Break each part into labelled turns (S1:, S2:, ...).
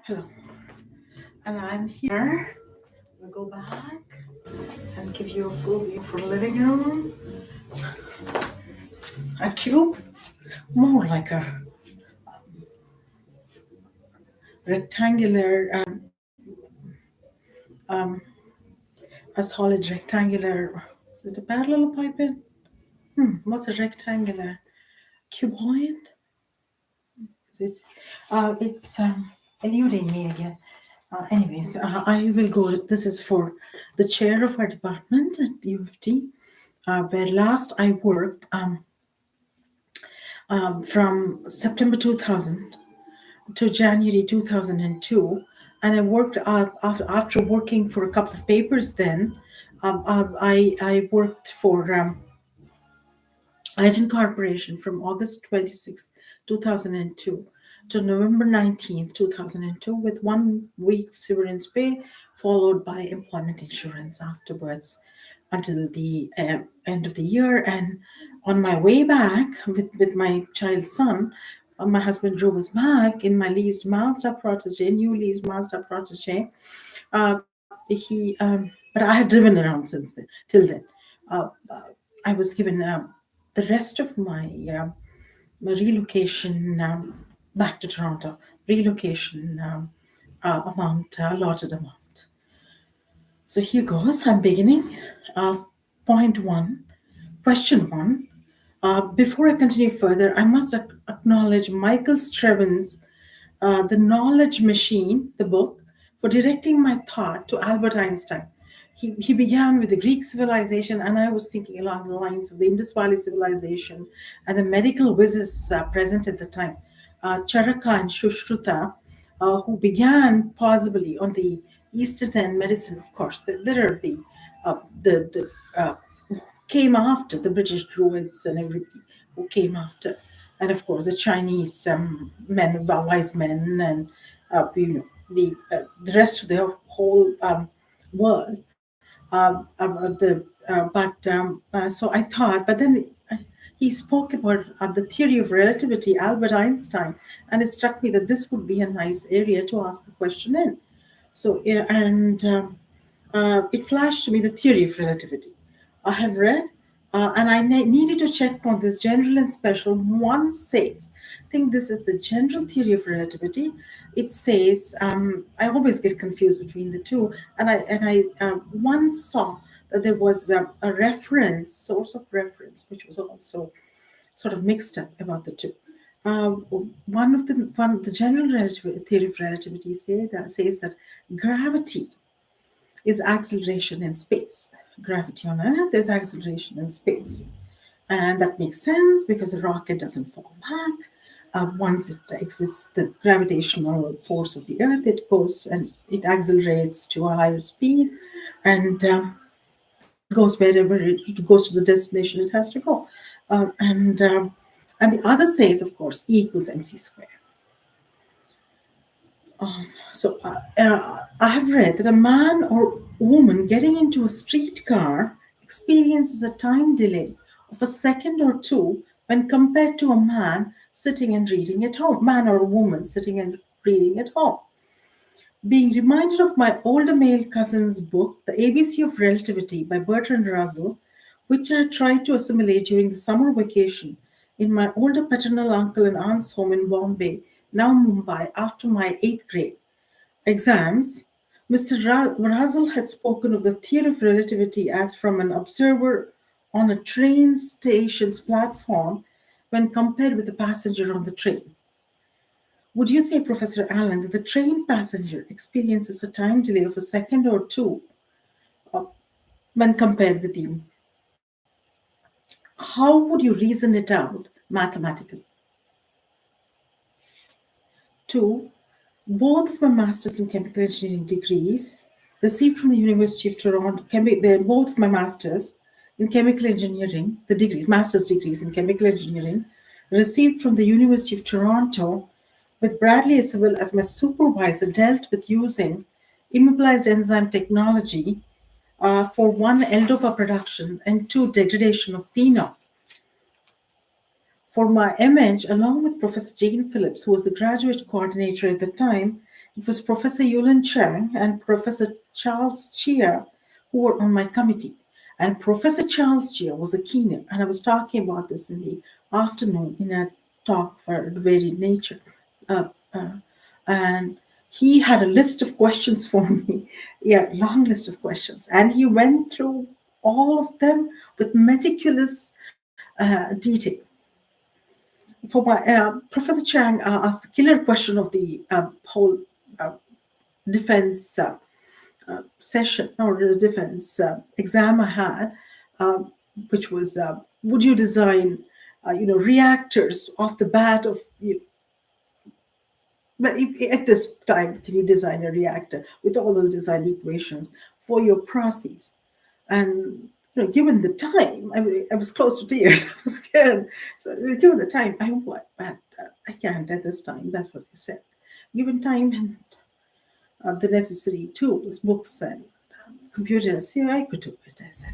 S1: Hello, and I'm here. We'll go back and give you a full view for living room. A cube, more like rectangular, a solid rectangular. Is it a parallelepiped? What's a rectangular cuboid? Is it? It's eluding me again. Anyways, I will go. This is for the chair of our department at U of T, where last I worked from September 2000 to January 2002. And I worked after working for a couple of papers then. I worked for Agent Corporation from August 26th, 2002 to November 19th, 2002 with 1 week of severance pay followed by employment insurance afterwards until the end of the year. And on my way back with my child's son, my husband drove us back in my leased Mazda Protege, new leased Mazda Protege. But I had driven around since then, till then. I was given the rest of my relocation back to Toronto, relocation amount, allotted amount. So here goes. I'm beginning. Point one, question one. Before I continue further, I must acknowledge Michael Straven's The Knowledge Machine, the book, for directing my thought to Albert Einstein. He began with the Greek civilization, and I was thinking along the lines of the Indus Valley civilization and the medical whizzes present at the time, Charaka and Shushruta, who began possibly on the Eastern End medicine, of course. There are the came after the British Druids and everybody who came after, and of course the Chinese men, wise men, and the rest of the whole world. So I thought, but then he spoke about the theory of relativity, Albert Einstein, and it struck me that this would be a nice area to ask a question in. So, yeah, and it flashed to me the theory of relativity. I have read, and I needed to check on this general and special. One says, I think this is the general theory of relativity. It says, I always get confused between the two, and I once saw that there was a reference, source of reference, which was also sort of mixed up about the two. The general theory of relativity says that gravity is acceleration in space. Gravity on Earth is acceleration in space. And that makes sense because a rocket doesn't fall back. Once it exits the gravitational force of the Earth, it goes and it accelerates to a higher speed and goes wherever it goes to the destination it has to go. And the other says, of course, E equals mc squared. I have read that a man or woman getting into a streetcar experiences a time delay of a second or two when compared to a man sitting and reading at home, man or woman sitting and reading at home. Being reminded of my older male cousin's book, The ABC of Relativity by Bertrand Russell, which I tried to assimilate during the summer vacation in my older paternal uncle and aunt's home in Bombay, now Mumbai, after my 8th grade exams, Mr. Russell had spoken of the theory of relativity as from an observer on a train station's platform when compared with the passenger on the train. Would you say, Professor Allen, that the train passenger experiences a time delay of a second or two when compared with you? How would you reason it out mathematically? 2. Both of my masters in chemical engineering degrees received from the University of Toronto. They're both my masters in chemical engineering, the degrees, master's degrees in chemical engineering, received from the University of Toronto, with Bradley Isabel as my supervisor, dealt with using immobilized enzyme technology for 1, L-DOPA production, and 2, degradation of phenol. For my MH, along with Professor Jane Phillips, who was the graduate coordinator at the time, It was Professor Yulin Chang and Professor Charles Chia who were on my committee. And Professor Charles Chia was a keynote, and I was talking about this in the afternoon in a talk for the varied nature. Uh, uh, and he had a list of questions for me, yeah, long list of questions. And he went through all of them with meticulous detail. For my Professor Chang asked the killer question of the whole uh, defense session or the defense exam I had, which was would you design, reactors off the bat of you. But if at this time, can you design a reactor with all those design equations for your process? And given the time, I was close to tears. I was scared. So given the time, I what, but I can't at this time. That's what I said. Given time and the necessary tools, books and computers, yeah, I could do it. I said.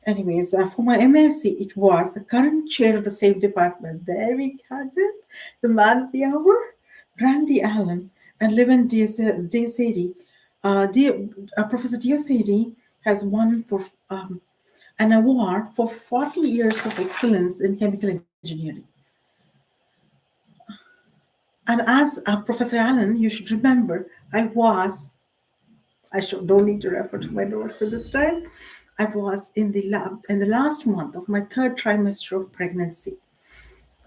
S1: Anyways, for my MSc, it was the current chair of the same department. There we had it, the man of the hour, Randy Allen, and Levin Diosady. Professor Diosady has won for an award for 40 years of excellence in chemical engineering. And as Professor Allen, you should remember, don't need to refer to my notes at this time. I was in the lab in the last month of my third trimester of pregnancy.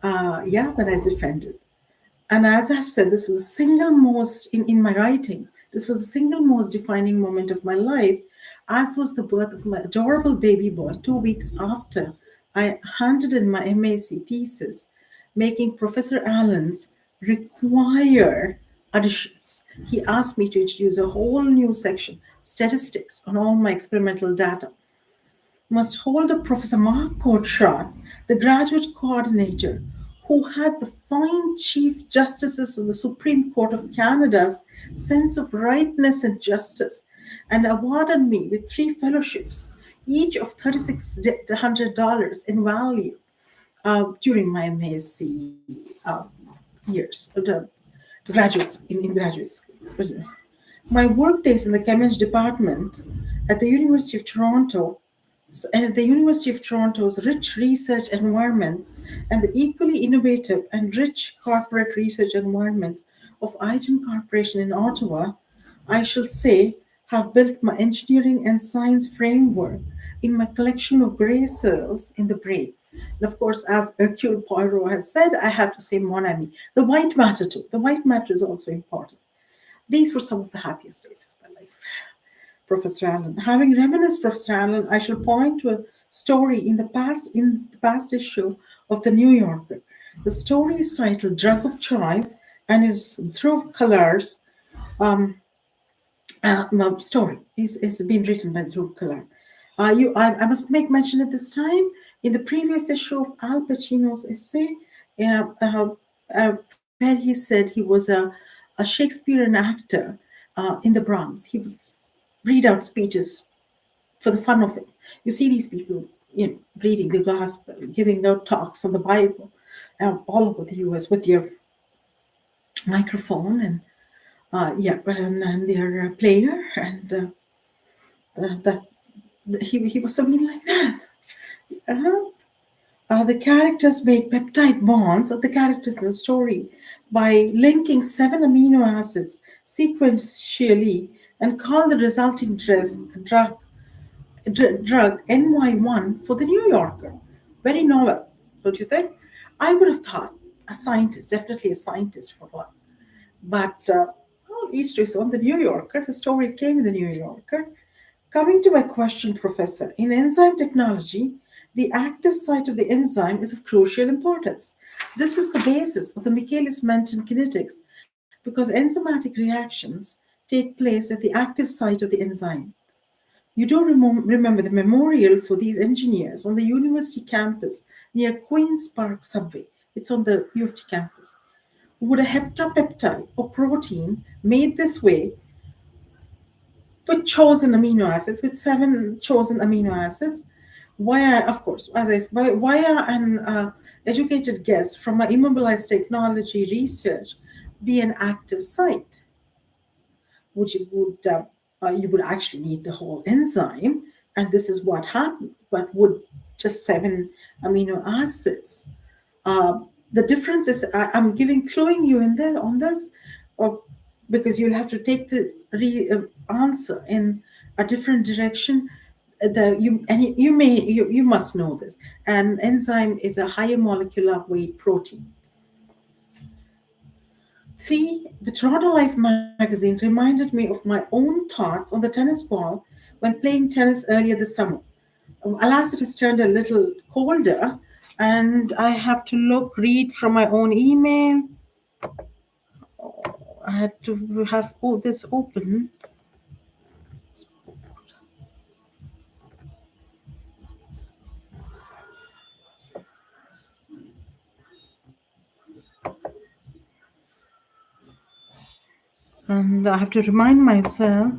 S1: Yeah, when I defended. And as I've said, this was the single most, in my writing, this was the single most defining moment of my life, as was the birth of my adorable baby boy 2 weeks after I handed in my MAC thesis, making Professor Allen's require additions. He asked me to introduce a whole new section, statistics, on all my experimental data. Must hold up Professor Mark Portshot, the graduate coordinator, who had the fine Chief Justices of the Supreme Court of Canada's sense of rightness and justice, and awarded me with 3 fellowships, each of $3,600 in value during my MSc years, graduates in graduate school. My work days in the Chem department at the University of Toronto and the University of Toronto's rich research environment and the equally innovative and rich corporate research environment of IGEN Corporation in Ottawa, I shall say, have built my engineering and science framework in my collection of gray cells in the brain. And of course, as Hercule Poirot has said, I have to say mon ami. The white matter too. The white matter is also important. These were some of the happiest days of my life. Professor Allen. Having reminisced Professor Allen, I shall point to a story in the past issue of the New Yorker. The story is titled "Drug of Choice" and is Dhruv Kalar's story. It's been written by Dhruv Kalar. I must make mention at this time in the previous issue of Al Pacino's essay, where he said he was a Shakespearean actor in the Bronx. He would read out speeches for the fun of it. You see these people, reading the gospel, giving out talks on the Bible, all over the U.S. with their microphone and their player, and that he was something like that. Uh-huh. The characters make peptide bonds, or the characters in the story, by linking 7 amino acids sequentially and call the resulting drug NY1 for the New Yorker. Very novel, don't you think? I would have thought a scientist, definitely a scientist for one. But each to his own. The New Yorker, the story came in the New Yorker. Coming to my question, Professor, in enzyme technology, the active site of the enzyme is of crucial importance. This is the basis of the Michaelis-Menten kinetics because enzymatic reactions take place at the active site of the enzyme. You do remember the memorial for these engineers on the university campus near Queen's Park Subway. It's on the U of T campus. Would a heptapeptide or protein made this way with chosen amino acids, with 7 chosen amino acids, via, of course, via an educated guess from my immobilized technology research, be an active site? which you would actually need the whole enzyme, and this is what happened. But would just seven amino acids? The difference is I'm giving cluing you in there on this, or because you'll have to take the answer in a different direction. You must know this. An enzyme is a higher molecular weight protein. Three, the Toronto Life magazine reminded me of my own thoughts on the tennis ball when playing tennis earlier this summer. Alas, it has turned a little colder, and I have to read from my own email. I had to have this open. And I have to remind myself.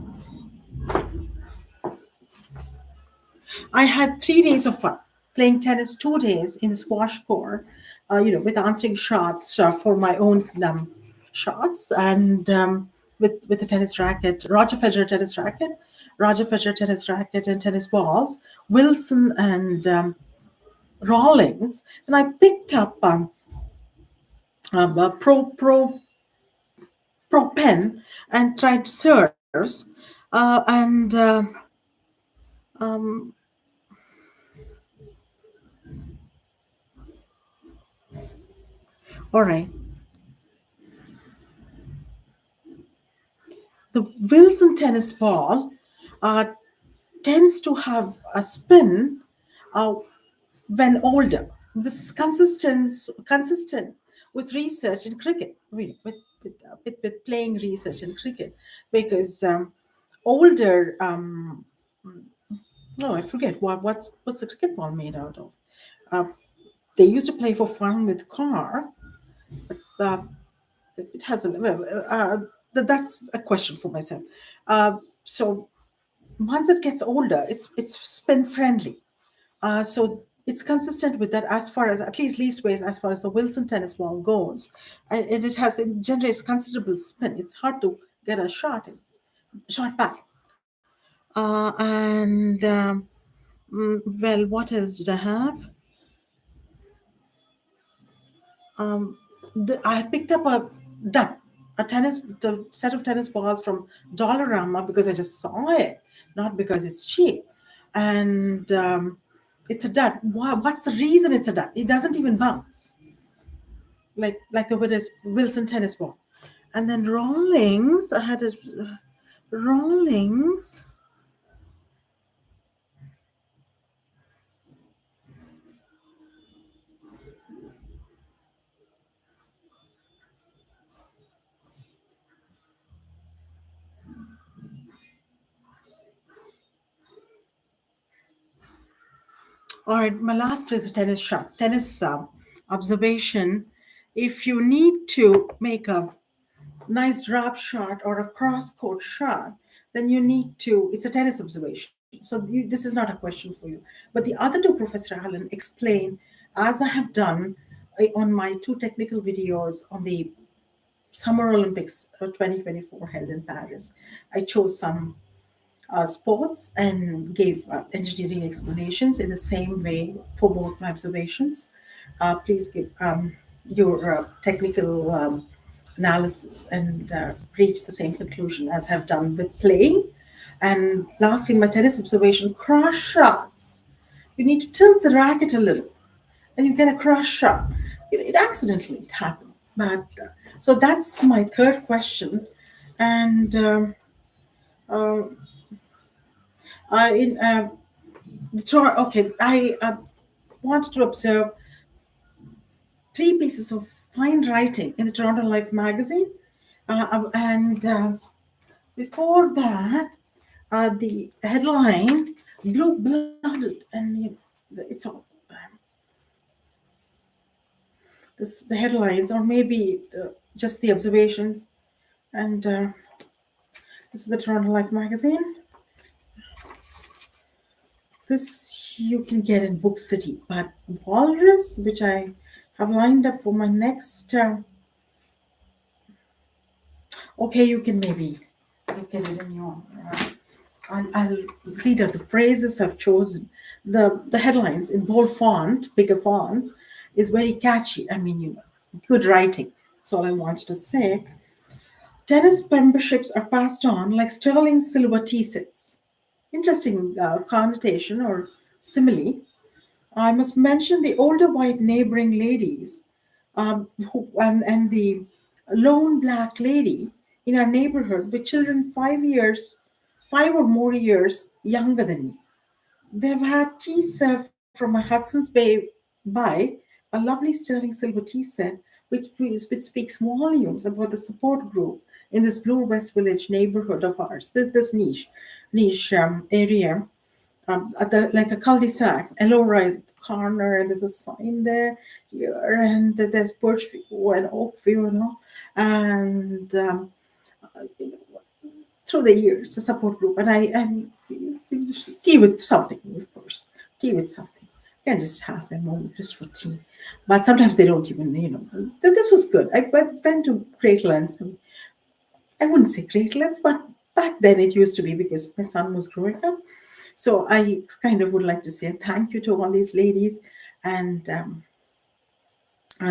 S1: I had 3 days of fun playing tennis, 2 days in the squash court, with answering shots for my own shots, and with a tennis racket, Roger Federer tennis racket, and tennis balls, Wilson and Rawlings. And I picked up pro pen and tried serves, and um, all right. The Wilson tennis ball uh, tends to have a spin uh, when older. This is consistent with research in cricket, with playing research in cricket, because older. No, I forget what's the cricket ball made out of. Uh, they used to play for fun with car. Uh, it has that's a question for myself. So once it gets older, it's spin friendly. So it's consistent with that as far as at least leastways as far as the Wilson tennis ball goes, and it generates considerable spin. It's hard to get a shot back. And well, what else did I have? Um, I picked up dud, the set of tennis balls from Dollarama because I just saw it, not because it's cheap. And it's a dud. What's the reason it's a dud? It doesn't even bounce, like the Wilson tennis ball. And then Rawlings, I had a Rawlings. All right, my last is a tennis observation. If you need to make a nice drop shot or a cross court shot, then you need to, it's a tennis observation. So this is not a question for you. But the other two, Professor Allen, explain, as I have done on my two technical videos on the Summer Olympics 2024 held in Paris. I chose some sports and gave engineering explanations in the same way for both my observations. Please give your technical analysis and reach the same conclusion as I've done with playing. And lastly, my tennis observation, cross shots. You need to tilt the racket a little and you get a cross shot. It accidentally happened. But so that's my third question. And um, in okay, I wanted to observe three pieces of fine writing in the Toronto Life magazine, and before that, the headline "Blue Blooded," and it's all the headlines, or maybe just the observations, and this is the Toronto Life magazine. This you can get in Book City, but Walrus, which I have lined up for my next. Okay, you can get it in your. I'll read out the phrases I've chosen. The headlines in bold font, bigger font, is very catchy. I mean, good writing. That's all I wanted to say. Tennis memberships are passed on like sterling silver tea sets. Interesting connotation or simile. I must mention the older white neighboring ladies and the lone black lady in our neighborhood with children 5 years, 5 or more years younger than me. They've had tea served from a Hudson's Bay by a lovely sterling silver tea set, which speaks volumes about the support group in this Blue West Village neighborhood of ours. This niche area, at the like a cul-de-sac, Elora is the corner, and there's a sign there, here, and there's Birch View and Oak View and all, and you know, through the years, a support group, and I tea with something, of course, tea with something. You can just have them all just for tea, but sometimes they don't even, This was good. I went to great lengths. I wouldn't say great lengths, but back then it used to be because my son was growing up. So I kind of would like to say thank you to all these ladies, and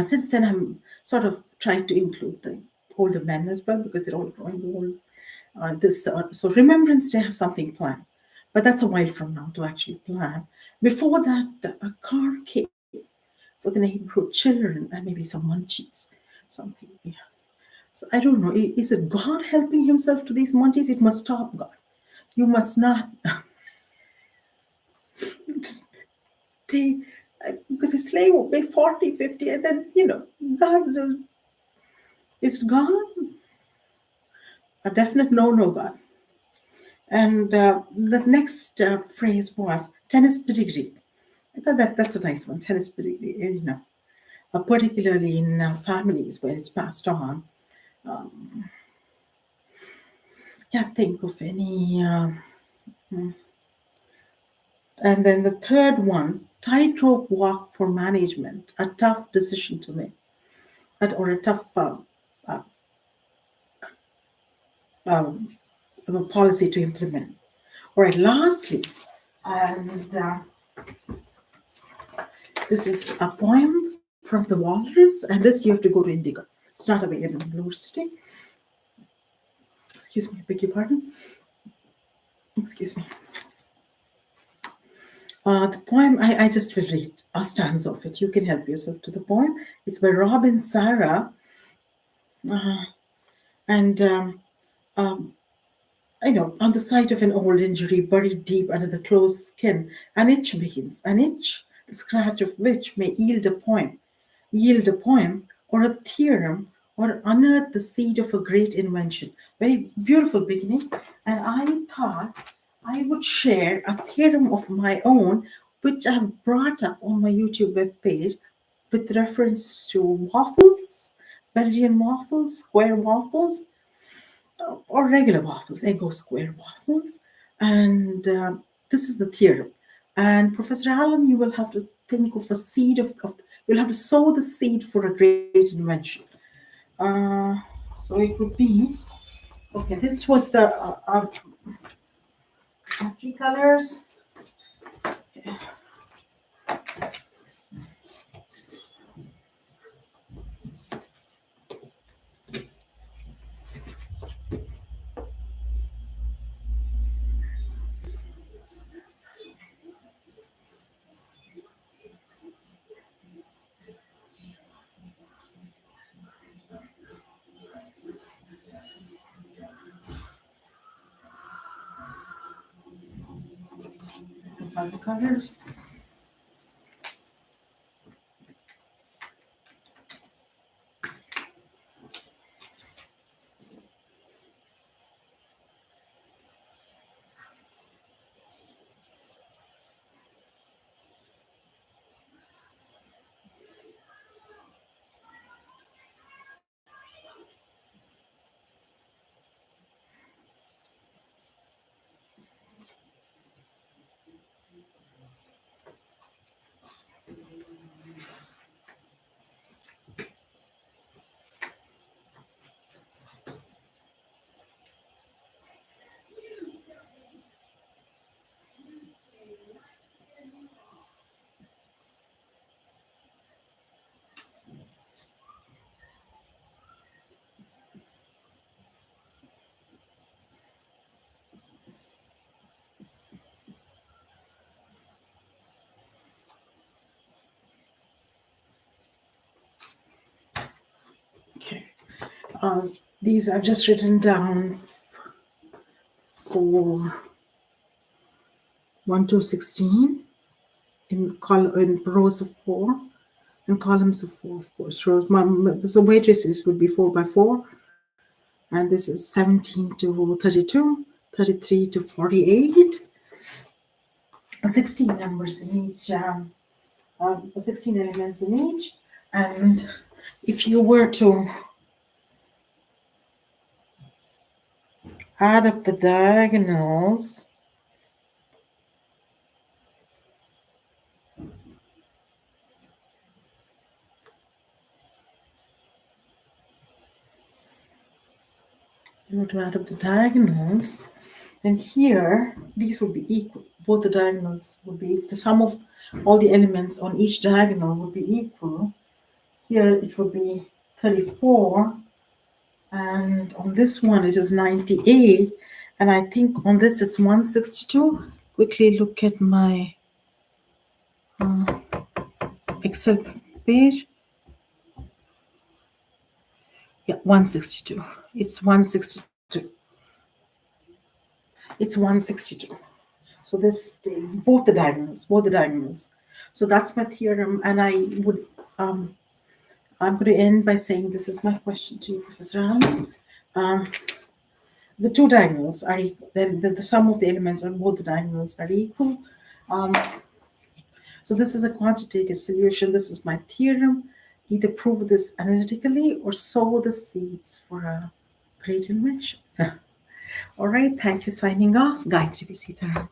S1: since then I'm sort of trying to include the older men as well because they're all growing old. This So Remembrance Day, have something planned, but that's a while from now to actually plan. Before that, a car cake for the neighborhood children and maybe some munchies, something. Yeah. So I don't know. Is it God helping Himself to these munchies? It must stop, God. You must not take, because a slave will pay 40, 50, and then, God's just, is it God? A definite no, no, God. And the next phrase was tennis pedigree. I thought that's a nice one, tennis pedigree, particularly in families where it's passed on. Can't think of any. And then the third one, tightrope walk for management, a tough decision to make, or a tough uh, um, policy to implement. All right, lastly, and this is a poem from the Walrus, and this you have to go to Indigo. It's not available in Blue City. Excuse me, I beg your pardon. Excuse me. The poem, I just will read a stanza of it. You can help yourself to the poem. It's by Robin Sarah. And, on the site of an old injury buried deep under the closed skin, an itch begins, an itch, the scratch of which may yield a poem or a theorem or unearth the seed of a great invention. Very beautiful beginning. And I thought I would share a theorem of my own, which I've brought up on my YouTube webpage with reference to waffles, Belgian waffles, square waffles, or regular waffles, Eggo square waffles. And this is the theorem. And Professor Allen, you will have to think of a seed you'll have to sow the seed for a great invention. So it would be, okay, this was the three colors. The colors. These I've just written down for 1 to 16 in rows of 4 and columns of 4, of course. So matrices would be 4 by 4, and this is 17 to 32, 33 to 48, 16 numbers in each, 16 elements in each. And if you were to add up the diagonals, you were to add up the diagonals, then here these would be equal. Both the diagonals would be, the sum of all the elements on each diagonal would be equal. Here it would be 34, and on this one it is 98, and I think on this it's 162. Quickly look at my Excel page. Yeah, 162. It's 162. It's 162. So both the diagonals. So that's my theorem, and I'm going to end by saying this is my question to you, Professor Allen. The two diagonals are equal. Then the sum of the elements on both the diagonals are equal. So this is a quantitative solution. This is my theorem. Either prove this analytically or sow the seeds for a great invention. All right. Thank you. Signing off. Gayatri B. Sitaram.